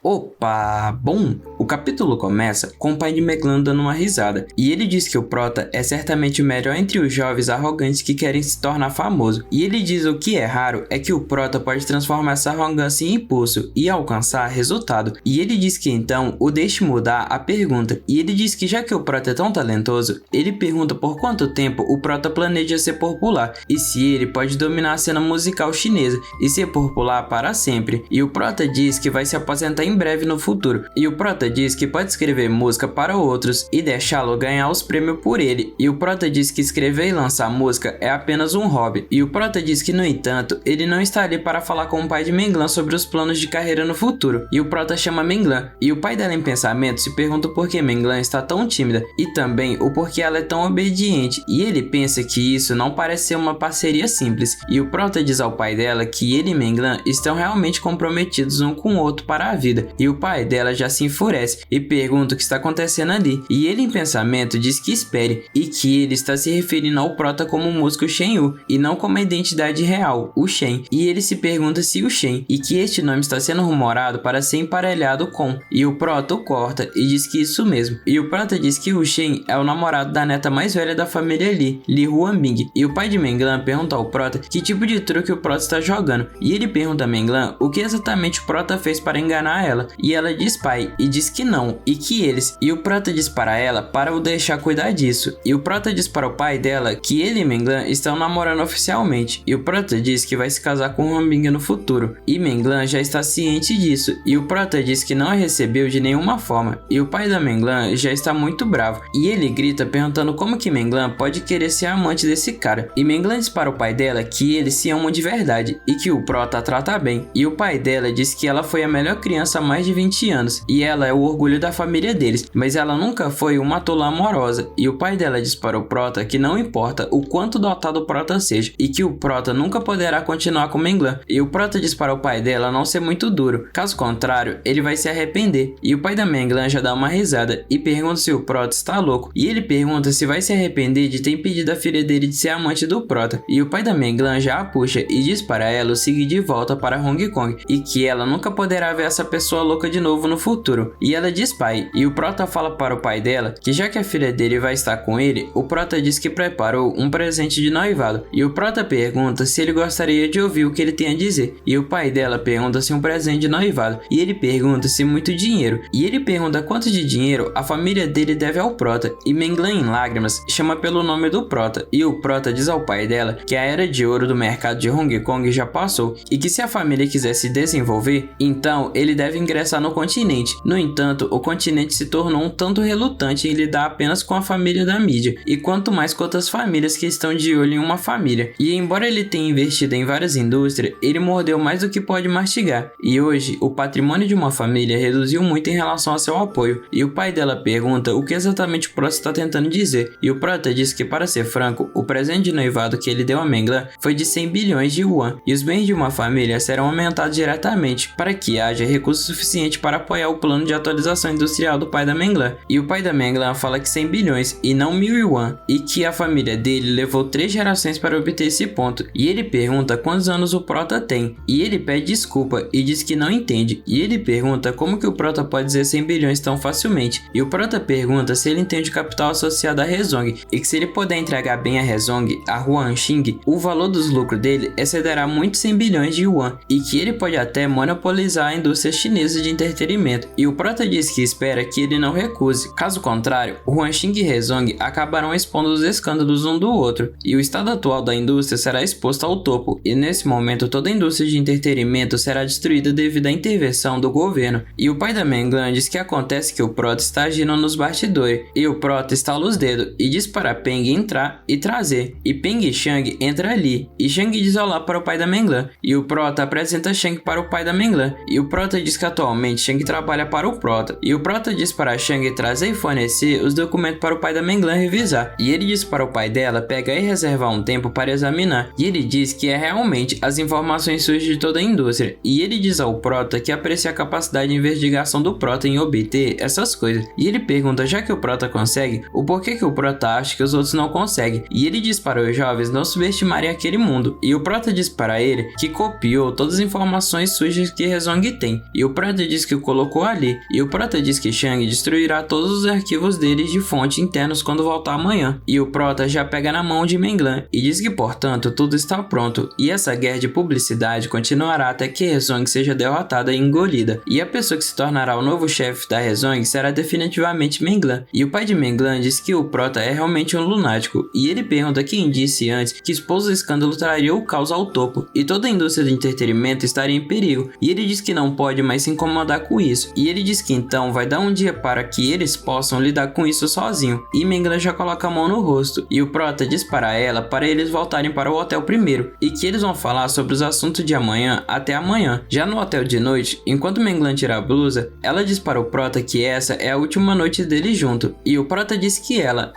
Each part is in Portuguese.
Opa! Bom, o capítulo começa com o pai de Meglan dando uma risada, e ele diz que o Prota é certamente o melhor entre os jovens arrogantes que querem se tornar famoso, e ele diz o que é raro é que o Prota pode transformar essa arrogância em impulso e alcançar resultado, e ele diz que então o deixe mudar a pergunta, e ele diz que já que o Prota é tão talentoso, ele pergunta por quanto tempo o Prota planeja ser popular, e se ele pode dominar a cena musical chinesa e ser popular para sempre, e o Prota diz que vai se aposentar em breve no futuro, e o Prota diz que pode escrever música para outros e deixá-lo ganhar os prêmios por ele, e o Prota diz que escrever e lançar música é apenas um hobby, e o Prota diz que no entanto, ele não está ali para falar com o pai de Meglan sobre os planos de carreira no futuro, e o Prota chama Meglan, e o pai dela em pensamento se pergunta por que Meglan está tão tímida, e também o porquê ela é tão obediente, e ele pensa que isso não parece ser uma parceria simples, e o Prota diz ao pai dela que ele e Meglan estão realmente comprometidos um com o outro para a vida, e o pai dela já se enfurece e pergunta o que está acontecendo ali, e ele em pensamento diz que espere, e que ele está se referindo ao Prota como o músico Shen Yu, e não como a identidade real, o Shen, e ele se pergunta se o Shen, e que este nome está sendo rumorado para ser emparelhado com, e o Prota o corta e diz que isso mesmo, e o Prota diz que o Shen é o namorado da neta mais velha da família Li Huanbing, e o pai de Meglan pergunta ao Prota que tipo de truque o Prota está jogando, e ele pergunta a Meglan o que exatamente o Prota fez para enganar ela, e ela diz pai, e diz que não, e que eles, e o Prota diz para ela para o deixar cuidar disso, e o Prota diz para o pai dela que ele e Meglan estão namorando oficialmente, e o Prota diz que vai se casar com Huanbing no futuro, e Meglan já está ciente disso, e o Prota diz que não a recebeu de nenhuma forma, e o pai da Meglan já está muito bravo, e ele grita perguntando como que Meglan pode querer ser amante desse cara, e Meglan diz para o pai dela que eles se amam de verdade, e que o Prota a trata bem, e o pai dela diz que ela foi a melhor criança há mais de 20 anos, e ela é o orgulho da família deles, mas ela nunca foi uma tola amorosa, e o pai dela diz para o Prota que não importa o quanto dotado o Prota seja, e que o Prota nunca poderá continuar com Meglan, e o Prota diz para o pai dela não ser muito duro, caso contrário, ele vai se arrepender, e o pai da Meglan já dá uma risada, e pergunta se o Prota está louco, e ele pergunta se vai se arrepender de ter impedido a filha dele de ser amante do Prota, e o pai da Meglan já a puxa e diz para ela o seguir de volta para Hong Kong, e que ela nunca poderá ver essa pessoa louca de novo no futuro, e ela diz pai, e o Prota fala para o pai dela que já que a filha dele vai estar com ele, o Prota diz que preparou um presente de noivado, e o Prota pergunta se ele gostaria de ouvir o que ele tem a dizer, e o pai dela pergunta se um presente de noivado, e ele pergunta se muito dinheiro, e ele pergunta quanto de dinheiro a família dele deve ao Prota, e Meglan em lágrimas chama pelo nome do Prota, e o Prota diz ao pai dela que a era de ouro do mercado de Hong Kong já passou, e que se a família quiser se desenvolver, então ele deve ingressar no continente. No entanto, o continente se tornou um tanto relutante em lidar apenas com a família da mídia, e quanto mais com outras famílias que estão de olho em uma família. E embora ele tenha investido em várias indústrias, ele mordeu mais do que pode mastigar, e hoje o patrimônio de uma família reduziu muito em relação ao seu apoio, e o pai dela pergunta o que exatamente o Prota está tentando dizer, e o Prota diz que, para ser franco, o presente de noivado que ele deu a Meglan foi de 100 bilhões de yuan, e os bens de uma família serão aumentados diretamente para que haja recurso suficiente para apoiar o plano de atualização industrial do pai da Meglan, e o pai da Meglan fala que 100 bilhões e não 1000 yuan, e que a família dele levou 3 gerações para obter esse ponto, e ele pergunta quantos anos o Prota tem, e ele pede desculpa e diz que não entende, e ele pergunta como que o Prota pode dizer 100 bilhões tão facilmente, e o Prota pergunta se ele entende o capital associado à Rezong, e que se ele puder entregar bem a Rezong, a Huanxing, o valor dos lucros dele excederá muito 100 bilhões de yuan, e que ele pode até monopolizar a indústria chinesa de entretenimento, e o Prota diz que espera que ele não recuse, caso contrário, o Huanxing e Rezong acabarão expondo os escândalos um do outro, e o estado atual da indústria será exposto ao topo, e nesse momento toda a indústria de entretenimento será destruída devido à intervenção do governo, e o pai da Meglan diz que acontece que o Prota está agindo nos bastidores, e o Prota estala os dedos, e diz para Peng entrar e trazer, e Peng e Shang entra ali, e Shang diz olá para o pai da Meglan, e o Prota apresenta Shang para o pai da Meglan, e o Prota diz que atualmente Shang trabalha para o Prota, e o Prota diz para Shang trazer e fornecer os documentos para o pai da Meglan revisar, e ele diz para o pai dela pegar e reservar um tempo para examinar, e ele diz que é realmente as informações sujas de toda a indústria, e ele diz ao Prota que aprecia a capacidade de investigação do Prota em obter essas coisas, e ele pergunta já que o Prota consegue, o porquê que o Prota acha que os outros não conseguem, e ele diz para os jovens não subestimarem aquele mundo, e o Prota diz para ele que copiou todas as informações sujas que Rezong tem, e o Prota diz que o colocou ali, e o Prota diz que Shang destruirá todos os arquivos deles de fonte internos quando voltar amanhã. E o Prota já pega na mão de Menglan e diz que, portanto, tudo está pronto, e essa guerra de publicidade continuará até que Hezong seja derrotada e engolida, e a pessoa que se tornará o novo chefe da Hezong será definitivamente Menglan. E o pai de Menglan diz que o Prota é realmente um lunático, e ele pergunta quem disse antes que expor o escândalo traria o caos ao topo, e toda a indústria de entretenimento estaria em perigo, e ele diz que não pode mais se incomodar com isso, e ele diz que então vai dar um dia para que eles possam lidar com isso sozinho, e Menglan já coloca a mão no rosto, e o Prota diz para ela para eles voltarem para o hotel primeiro, e que eles vão falar sobre os assuntos de amanhã até amanhã. Já no hotel de noite, enquanto Menglan tira a blusa, ela diz para o Prota que essa é a última noite deles junto, e o Prota diz que ela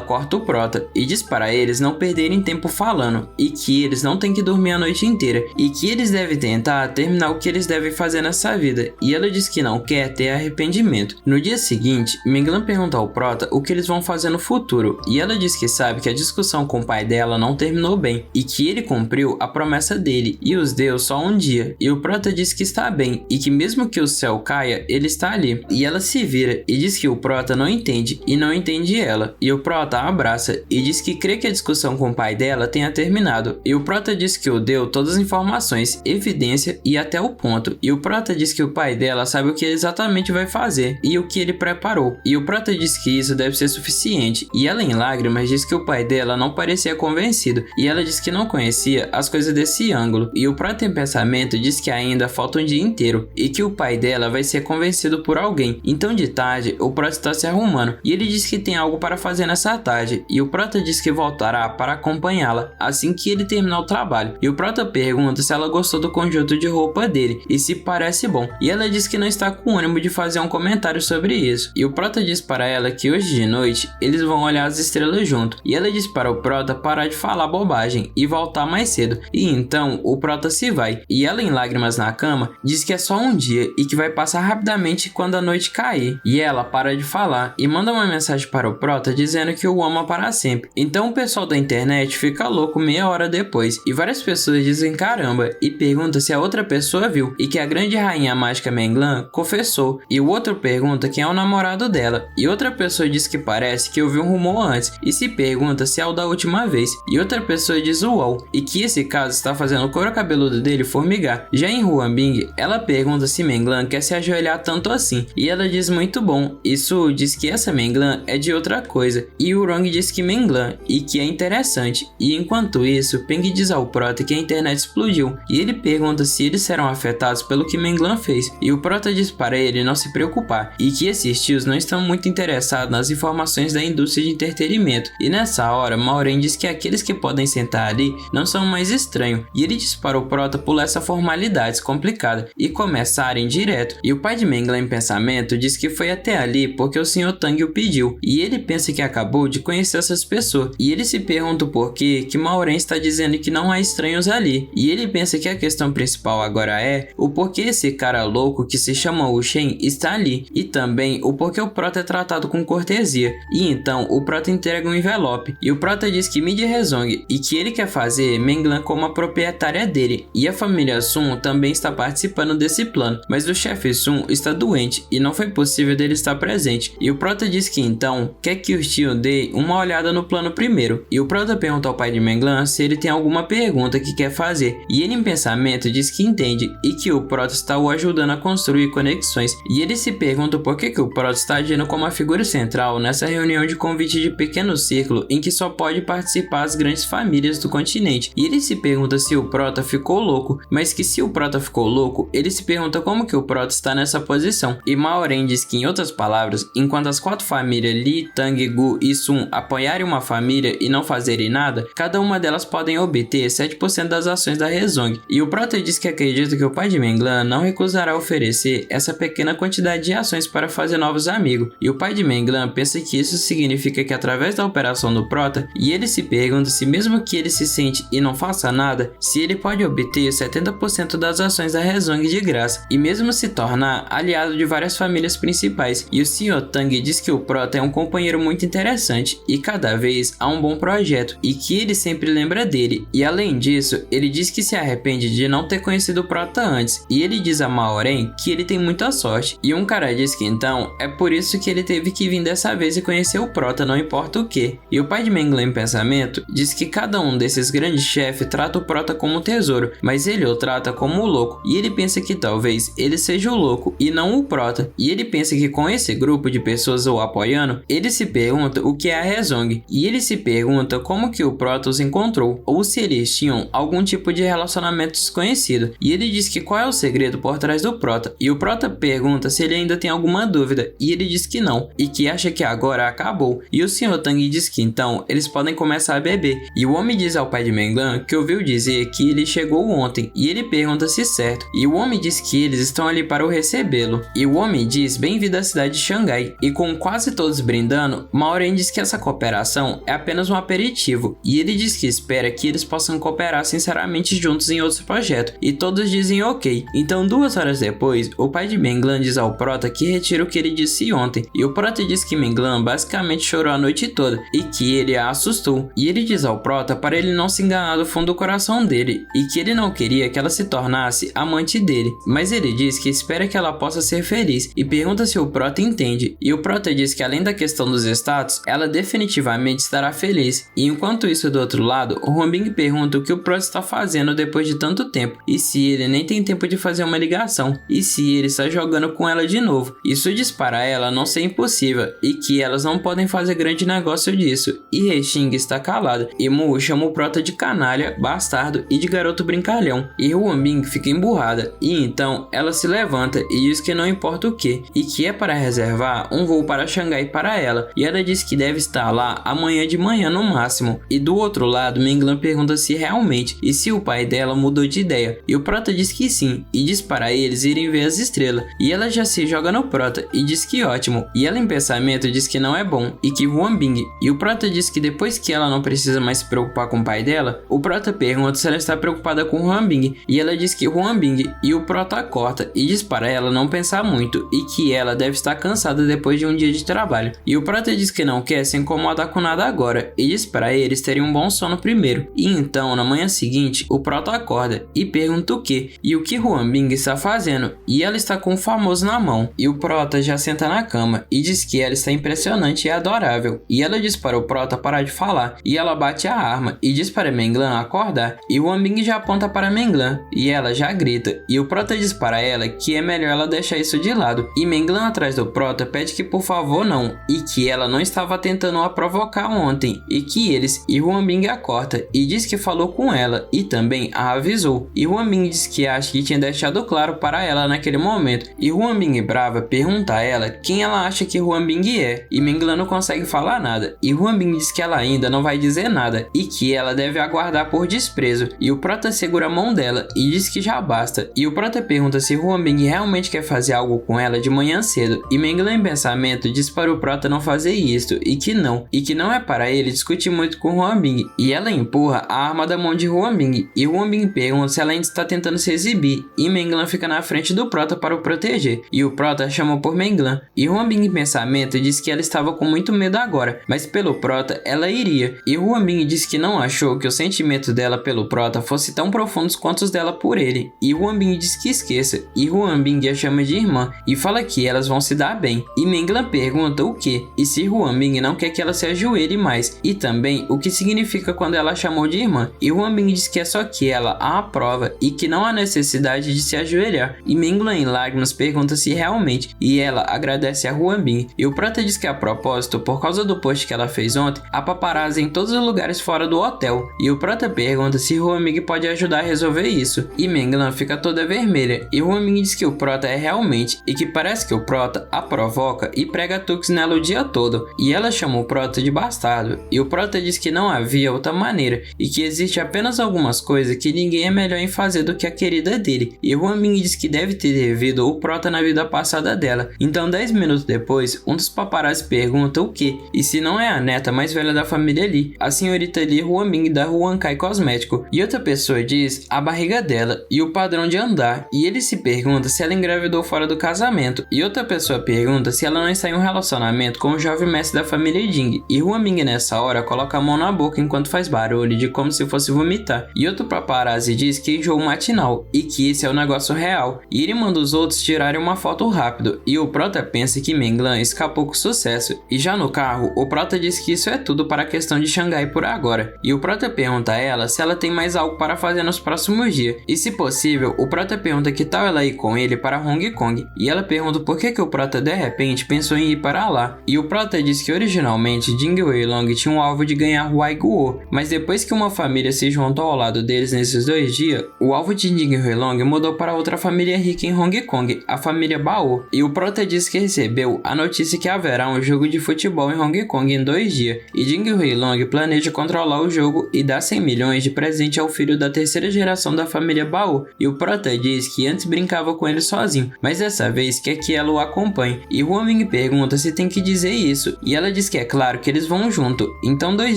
corta o Prota, e diz para eles não perderem tempo falando, e que eles não têm que dormir a noite inteira, e que eles devem tentar terminar o que eles devem fazer nessa vida, e ela diz que não quer ter arrependimento. No dia seguinte, Menglan pergunta ao Prota o que eles vão fazer no futuro, e ela diz que sabe que a discussão com o pai dela não terminou bem, e que ele cumpriu a promessa dele, e os deu só um dia, e o Prota diz que está bem, e que mesmo que o céu caia, ele está ali, e ela se vira, e diz que o Prota não entende, e não entende ela, e o Prota a abraça, e diz que crê que a discussão com o pai dela tenha terminado, e o Prota diz que o deu todas as informações, evidência e até o ponto, e o Prota diz que o pai dela sabe o que exatamente vai fazer, e o que ele preparou, e o Prota diz que isso deve ser suficiente, e ela em lágrimas diz que o pai dela não parecia convencido, e ela diz que não conhecia as coisas desse ângulo, e o Prota em pensamento diz que ainda falta um dia inteiro, e que o pai dela vai ser convencido por alguém. Então de tarde, o Prota está se arrumando, e ele diz que tem algo para fazer nessa tarde, e o Prota diz que voltará para acompanhá-la assim que ele terminar o trabalho, e o Prota pergunta se ela gostou do conjunto de roupa dele, e se parece bom, e ela diz que não está com ânimo de fazer um comentário sobre isso, e o Prota diz para ela que hoje de noite eles vão olhar as estrelas junto, e ela diz para o Prota parar de falar bobagem e voltar mais cedo, e então o Prota se vai, e ela em lágrimas na cama diz que é só um dia e que vai passar rapidamente quando a noite cair, e ela para de falar e manda uma mensagem para o Prota dizendo que o ama para sempre. Então o pessoal da internet fica louco meia hora depois, e várias pessoas dizem caramba e perguntam se a outra pessoa viu, e que a grande rainha mágica Menglan confessou, e o outro pergunta quem é o namorado dela, e outra pessoa diz que parece que ouviu um rumor antes, e se pergunta se é o da última vez, e outra pessoa diz uau, e que esse caso está fazendo o couro cabeludo dele formigar. Já em Huambing, ela pergunta se Menglan quer se ajoelhar tanto assim, e ela diz muito bom, e Su diz que essa Menglan é de outra coisa, e Wrong diz que Menglan, e que é interessante, e enquanto isso, Peng diz ao Prota que a internet explodiu, e ele pergunta se eles serão afetados pelo que Menglan fez, e o Prota diz para ele não se preocupar, e que esses tios não estão muito interessados nas informações da indústria de entretenimento, e nessa hora, Maureen diz que aqueles que podem sentar ali não são mais estranhos, e ele diz para o Prota pular essa formalidade complicada e começarem direto, e o pai de Menglan em pensamento diz que foi até ali porque o Sr. Tang o pediu, e ele pensa que acabou de conhecer essas pessoas, e ele se pergunta o porquê que Maureen está dizendo que não há estranhos ali, e ele pensa que a questão principal agora é o porquê esse cara louco que se chama Wu Shen está ali, e também o porquê o Prota é tratado com cortesia, e então o Prota entrega um envelope, e o Prota diz que Midi Hezong, e que ele quer fazer Menglan como a proprietária dele, e a família Sun também está participando desse plano, mas o chefe Sun está doente, e não foi possível dele estar presente, e o Prota diz que então quer que o tio dê uma olhada no plano primeiro, e o Prota pergunta ao pai de Menglan se ele tem alguma pergunta que quer fazer, e ele em pensamento diz que entende, e que o Prota está o ajudando a construir conexões, e ele se pergunta por que o Prota está agindo como a figura central nessa reunião de convite de pequeno círculo em que só pode participar as grandes famílias do continente, e ele se pergunta se o Prota ficou louco, mas que se o Prota ficou louco, ele se pergunta como que o Prota está nessa posição, e Maureen diz que em outras palavras, enquanto as 4 famílias Li, Tang, Gu e Sun apoiarem uma família e não fazerem nada, cada uma delas podem obter 7% das ações da Hezong, e o Prota diz que acredita que o pai de Menglan não recusará oferecer essa pequena quantidade de ações para fazer novos amigos, e o pai de Menglan pensa que isso significa que através da operação do Prota, e ele se pergunta se mesmo que ele se sente e não faça nada, se ele pode obter 70% das ações da Hezong de graça, e mesmo se tornar aliado de várias famílias principais, e o Sr. Tang diz que o Prota é um companheiro muito interessante, e cada vez há um bom projeto, e que ele sempre lembra dele, e além disso, ele diz que se arrepende de não ter conhecido o Prota antes, e ele diz a Maureen que ele tem muita sorte. E um cara diz que então é por isso que ele teve que vir dessa vez e conhecer o Prota, não importa o que. E o pai de Menglan em pensamento diz que cada um desses grandes chefes trata o Prota como tesouro, mas ele o trata como o louco. E ele pensa que talvez ele seja o louco e não o Prota. E ele pensa que com esse grupo de pessoas o apoiando, ele se pergunta o que é a Hezong. E ele se pergunta como que o Prota os encontrou, ou se eles tinham algum tipo de relacionamento desconhecido. E ele diz que qual é o segredo por trás do Prota. E o Prota pergunta se ele ainda tem alguma dúvida, e ele diz que não, e que acha que agora acabou. E o Sr. Tang diz que então eles podem começar a beber. E o homem diz ao pai de Menglan que ouviu dizer que ele chegou ontem, e ele pergunta se certo. E o homem diz que eles estão ali para o recebê-lo. E o homem diz bem-vindo à cidade de Xangai. E com quase todos brindando, Maureen diz que essa cooperação é apenas um aperitivo. E ele diz que espera que eles possam cooperar sinceramente juntos em outros projetos. E todos dizem ok. Então 2 horas depois, o pai de Menglan diz ao Prota que retira o que ele disse ontem. E o Prota diz que Menglan basicamente chorou a noite toda e que ele a assustou. E ele diz ao Prota para ele não se enganar do fundo do coração dele e que ele não queria que ela se tornasse amante dele. Mas ele diz que espera que ela possa ser feliz e pergunta se o Prota entende. E o Prota diz que além da questão dos status, ela definitivamente estará feliz. E enquanto isso do outro lado, o Huambing pergunta o que o Prota está fazendo depois de tanto tempo e se ele nem tem tempo de fazer uma ligação e se ele está jogando com ela de novo. Isso diz para ela não ser impossível e que elas não podem fazer grande negócio disso. E Hexing está calado e Mu chama o Prota de canalha, bastardo e de garoto brincalhão. E Huambing fica emburrada e então ela se levanta e diz que não importa o que e que é para reservar um voo para Xangai para ela. E ela diz que deve estar lá amanhã de manhã no máximo. E do outro lado, Menglan pergunta se realmente e se o pai dela mudou de ideia. E o Prota diz que sim e diz para eles irem ver as estrelas. E ela já se joga no Prota e diz que ótimo. E ela em pensamento diz que não é bom e que Huambing. E o Prota diz que depois que ela não precisa mais se preocupar com o pai dela, o Prota pergunta se ela está preocupada com Huambing. E ela diz que Huambing e o Prota corta e diz para ela não pensar muito e que ela deve estar cansada depois de um dia de trabalho. E o Prota diz que não quer se incomodar com nada agora e diz para eles terem um bom sono primeiro. E então na manhã seguinte o Prota acorda e pergunta o que e o que Huambing está fazendo e ela está com o famoso na mão. E o Prota já senta na cama e diz que ela está impressionante e adorável. E ela diz para o Prota parar de falar e ela bate a arma e diz para Menglan acordar e o Huambing já aponta para Menglan e ela já grita e o Prota diz para ela que é melhor ela deixar isso de lado. E Menglan atrás do Prota pede que por favor não e que ela não estava tentando a provocar ontem e que eles e Huambing a corta e diz que falou com ela e também a avisou. E Huambing diz que acha que tinha deixado claro para ela naquele momento. E Huambing brava pergunta a ela quem ela acha que Huambing é e Menglan não consegue falar nada. E Huambing diz que ela ainda não vai dizer nada e que ela deve aguardar por desprezo. E o Prota segura a mão dela e diz que já basta. E o Prota pergunta se Huambing realmente quer fazer algo com ela de manhã cedo. E Menglan em pensamento diz para o Prota não fazer isto e que não é para ele discutir muito com Huambing. E ela empurra a arma da mão de Huambing e Huambing pergunta se ela ainda está tentando se exibir. E Menglan fica na frente do Prota para o proteger. E o Prota chama por Menglan. E Huambing em pensamento diz que ela estava com muito medo agora, mas pelo Prota ela iria. E Huambing diz que não achou que os sentimentos dela pelo Prota fossem tão profundos quanto os dela por ele. E Huambing diz que esqueça. E Huambing a chama de irmã e fala que elas vão se dar bem. E Menglan pergunta o que e se Huambing não quer que ela se ajoelhe mais e também o que significa quando ela chamou de irmã. E Huambing diz que é só que ela a aprova e que não há necessidade de se ajoelhar. E Menglan em lágrimas pergunta se realmente e ela agradece a Huambing. E o Prota diz que a propósito, por causa do post que ela fez ontem, há paparazzi em todos os lugares fora do hotel. E o Prota pergunta se Huambing pode ajudar a resolver isso. E Menglan fica toda vermelha. E Huambing diz que o Prota é realmente e que parece que o Prota a provoca e prega tux nela o dia todo. E ela chama o Prota de bastardo. E o Prota diz que não havia outra maneira e que existe apenas algumas coisas que ninguém é melhor em fazer do que a querida dele. E Huambing diz que deve ter devido o Prota na vida passada dela. Então 10 minutos depois, um dos paparazzi pergunta o que e se não é a neta mais velha da família Lee, a senhorita Lee Huambing da Huankai Cosmético. E outra pessoa diz a barriga dela e o padrão de andar. E ele se pergunta se ela engravidou fora do casamento. E outra pessoa pergunta se ela não está em um relacionamento com o jovem mestre da família Jing. E Huambing nessa hora coloca a mão na boca enquanto faz barulho de como se fosse vomitar. E outro paparazzi diz que enjoo matinal e que esse é o negócio real real, e ele manda os outros tirarem uma foto rápido, e o Prota pensa que Menglan escapou com sucesso, e já no carro, o Prota diz que isso é tudo para a questão de Xangai por agora, e o Prota pergunta a ela se ela tem mais algo para fazer nos próximos dias, e se possível, o Prota pergunta que tal ela ir com ele para Hong Kong, e ela pergunta por que o Prota de repente pensou em ir para lá, e o Prota diz que originalmente Jing Weilong tinha um alvo de ganhar Huai Guo, mas depois que uma família se juntou ao lado deles nesses 2 dias, o alvo de Jing Weilong mudou para outra família rica em Hong Kong, a família Bao, e o Prota diz que recebeu a notícia que haverá um jogo de futebol em Hong Kong em 2 dias, e Jing Weilong planeja controlar o jogo e dar 100 milhões de presente ao filho da terceira geração da família Bao, e o Prota diz que antes brincava com ele sozinho, mas dessa vez quer que ela o acompanhe, e Huan Bing pergunta se tem que dizer isso, e ela diz que é claro que eles vão junto. Então 2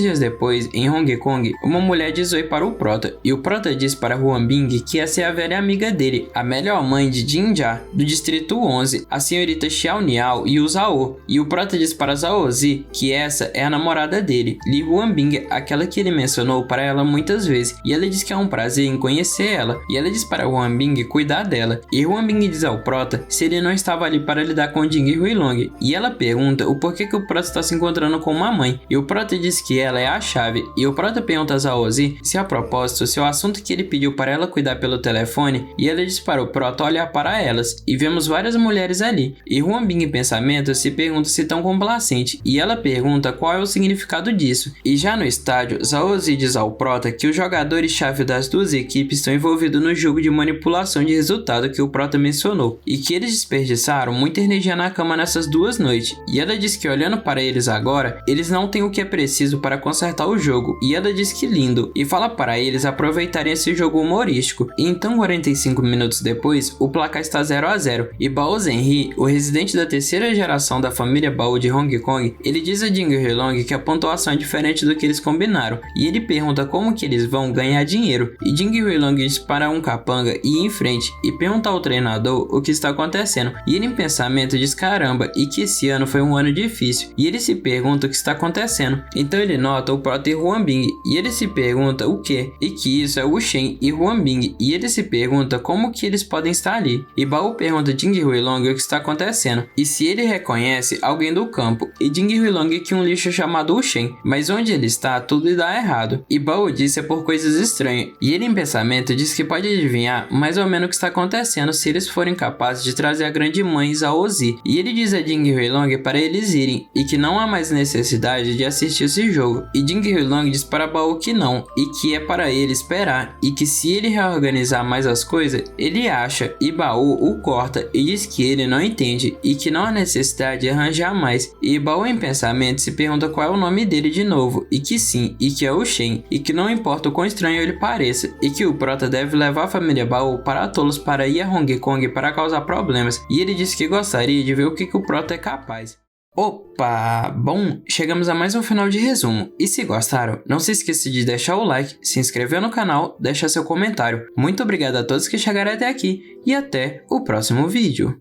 dias depois, em Hong Kong, uma mulher diz oi para o Prota, e o Prota diz para Huan Bing que essa é a velha amiga dele, a melhor mãe de Jinja, do distrito 11, a senhorita Xiao Niao e o Zhao, e o Prota diz para Zhao Zi que essa é a namorada dele, Li Huan Bing, aquela que ele mencionou para ela muitas vezes, e ela diz que é um prazer em conhecer ela, e ela diz para Huan Bing cuidar dela, e Huan Bing diz ao Prota se ele não estava ali para lidar com Jing Weilong, e ela pergunta o porquê que o Prota está se encontrando com uma mãe, e o Prota diz que ela é a chave, e o Prota pergunta a Zhao Zi se a propósito se o assunto que ele pediu para ela cuidar pelo telefone, e ela diz para o Prota olhar para elas, e vemos várias mulheres ali, e Huan Bing em pensamento se pergunta se tão complacente, e ela pergunta qual é o significado disso, e já no estádio, Zhao Zi diz ao Prota que os jogadores-chave das duas equipes estão envolvidos no jogo de manipulação de resultado que o Prota mencionou, e que eles desperdiçaram muita energia na cama nessas 2 noites, e ela diz que olhando para eles agora, eles não têm o que é preciso para consertar o jogo, e ela diz que lindo, e fala para eles aproveitarem esse jogo humorístico, e então 45 minutos depois, o placar está 0-0, e Bao Zhenhe, o residente da terceira geração da família Bao de Hong Kong, ele diz a Jing Weilong que a pontuação é diferente do que eles combinaram, e ele pergunta como que eles vão ganhar dinheiro, e Jing Weilong diz para um capanga ir em frente e perguntar ao treinador o que está acontecendo, e ele em pensamento diz caramba, e que esse ano foi um ano difícil, e ele se pergunta o que está acontecendo, então ele nota o Prota e Huan Bing, e ele se pergunta o que, e que isso é o Shen e Huan Bing, e ele se pergunta como que eles podem estar ali, e Bao pergunta a Jing Weilong o que está acontecendo, e se ele reconhece alguém do campo, e Jing Weilong que um lixo chamado Shen, mas onde ele está tudo dá errado, e Bao disse é por coisas estranhas, e ele em pensamento diz que pode adivinhar mais ou menos o que está acontecendo se eles forem capazes de trazer a grande mãe Zhao Zi, e ele diz a Jing Weilong para eles irem, e que não há mais necessidade de assistir esse jogo, e Jing Weilong diz para Bao que não, e que é para ele esperar, e que se ele reorganizar mais as coisas, ele acha, e Bao o corta e diz que ele não entende, e que não há necessidade de arranjar mais, e Bao em pensamento se pergunta qual é o nome dele de novo, e que sim, e que é o Shen, e que não importa o quão estranho ele pareça, e que o Prota deve levar a família Bao para tolos para ir a Hong Kong para causar problemas, e ele disse que gostaria de ver o que o Prota é capaz. Opa! Bom, chegamos a mais um final de resumo, e se gostaram, não se esqueça de deixar o like, se inscrever no canal, deixar seu comentário. Muito obrigado a todos que chegaram até aqui, e até o próximo vídeo.